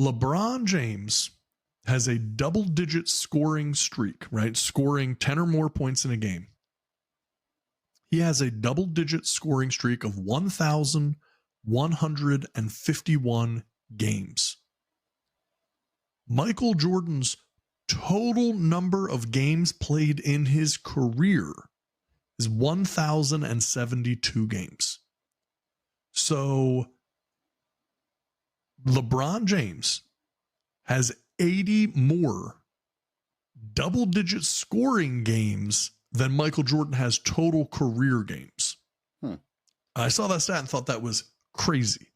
LeBron James has a double-digit scoring streak, right? Scoring 10 or more points in a game. He has a double-digit scoring streak of 1,151 games. Michael Jordan's total number of games played in his career is 1,072 games. So LeBron James has 80 more double-digit scoring games than Michael Jordan has total career games. I saw that stat and thought that was crazy.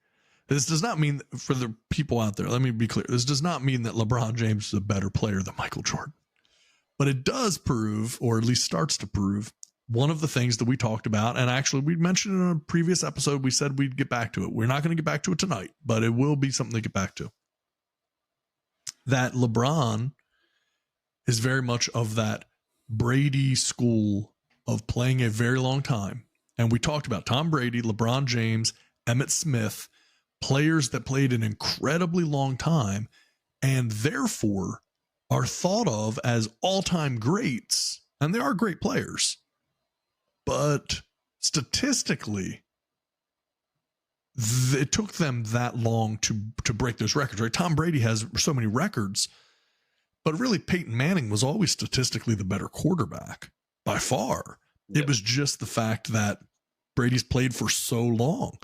This does not mean, for the people out there, let me be clear, this does not mean that LeBron James is a better player than Michael Jordan. But it does prove, or at least starts to prove, one of the things that we talked about, and actually we mentioned in a previous episode, we said we'd get back to it. We're not going to get back to it tonight, but it will be something to get back to. That LeBron is very much of that Brady school of playing a very long time. And we talked about Tom Brady, LeBron James, Emmitt Smith, players that played an incredibly long time and therefore are thought of as all-time greats. And they are great players. But statistically, it took them that long to break those records, right? Tom Brady has so many records, but really Peyton Manning was always statistically the better quarterback by far. Yep. It was just the fact that Brady's played for so long.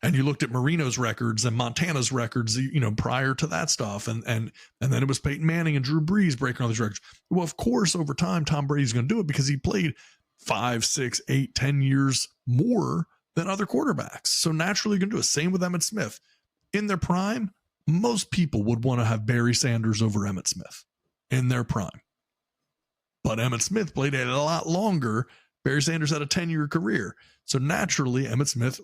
And you looked at Marino's records and Montana's records, prior to that stuff. And then it was Peyton Manning and Drew Brees breaking all these records. Well, of course, over time, Tom Brady's going to do it because he played 5, 6, 8, 10 years more than other quarterbacks. So naturally, you're going to do it. Same with Emmitt Smith. In their prime, most people would want to have Barry Sanders over Emmitt Smith in their prime. But Emmitt Smith played a lot longer. Barry Sanders had a 10-year career. So naturally, Emmitt Smith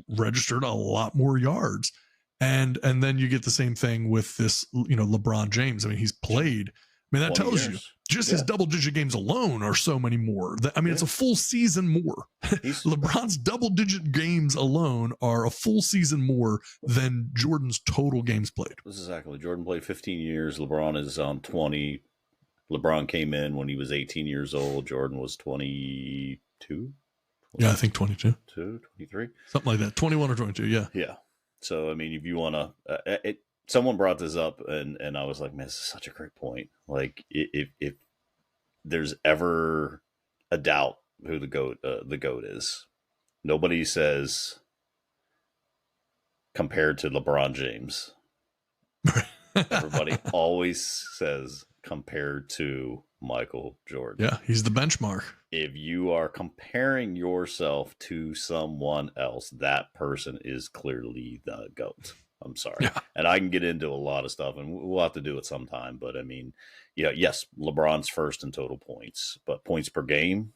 registered a lot more yards. And then you get the same thing with this, LeBron James. I mean, he's played. I mean, that tells you just his double-digit games alone are so many more. It's a full season more. LeBron's double-digit games alone are a full season more than Jordan's total games played. This is exactly. Jordan played 15 years. LeBron is on 20. LeBron came in when he was 18 years old. Jordan was 22. Yeah, I think 22. 23. Something like that. 21 or 22, yeah. Yeah. So, I mean, if you want to... someone brought this up, and I was like, man, this is such a great point. Like, if there's ever a doubt who the GOAT is, nobody says compared to LeBron James. Everybody always says compared to Michael Jordan. Yeah, he's the benchmark. If you are comparing yourself to someone else, that person is clearly the GOAT. I'm sorry. Yeah. And I can get into a lot of stuff, and we'll have to do it sometime. But, I mean, yes, LeBron's first in total points. But points per game,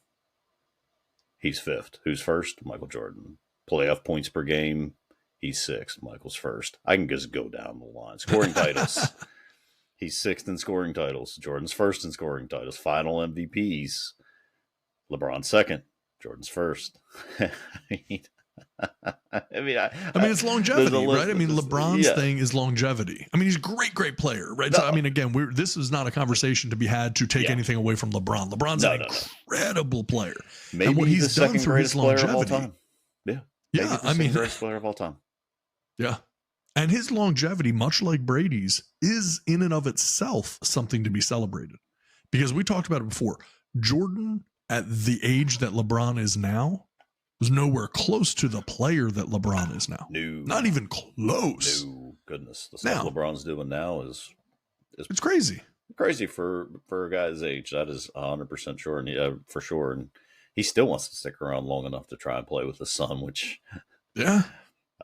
he's fifth. Who's first? Michael Jordan. Playoff points per game, he's sixth. Michael's first. I can just go down the line. Scoring titles. He's sixth in scoring titles. Jordan's first in scoring titles. Final MVPs. LeBron's second. Jordan's first. I mean, it's longevity, right? I mean, LeBron's thing is longevity. I mean, he's a great player, right? No. So, I mean, again, this is not a conversation to be had to take anything away from LeBron. LeBron's an incredible player. Maybe and what he's he's the done second through greatest his player longevity. of all time. Yeah. Yeah, I mean, greatest player of all time. Yeah. And his longevity, much like Brady's, is in and of itself something to be celebrated. Because we talked about it before. Jordan, at the age that LeBron is now, was nowhere close to the player that LeBron is now. No. Not even close. No, goodness. The stuff LeBron's doing now is it's crazy. Crazy for a guy his age. That is 100% sure, and for sure. And he still wants to stick around long enough to try and play with his son, which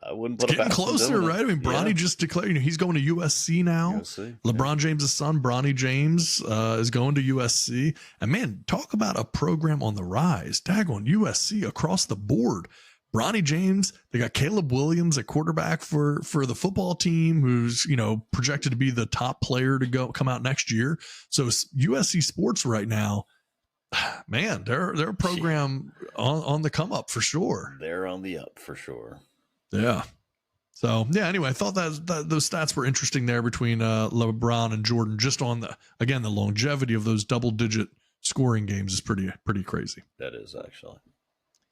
I wouldn't put it getting closer, right? I mean, Bronny just declared he's going to USC now. LeBron James' son, Bronny James, is going to USC. And man, talk about a program on the rise. Daggone USC across the board. Bronny James, they got Caleb Williams at quarterback for the football team, who's projected to be the top player to come out next year. So USC sports right now, man, they're a program on the come up for sure. They're on the up for sure. Yeah. So yeah, anyway, I thought that those stats were interesting there between LeBron and Jordan, just on the longevity of those double digit scoring games is pretty crazy. That is actually.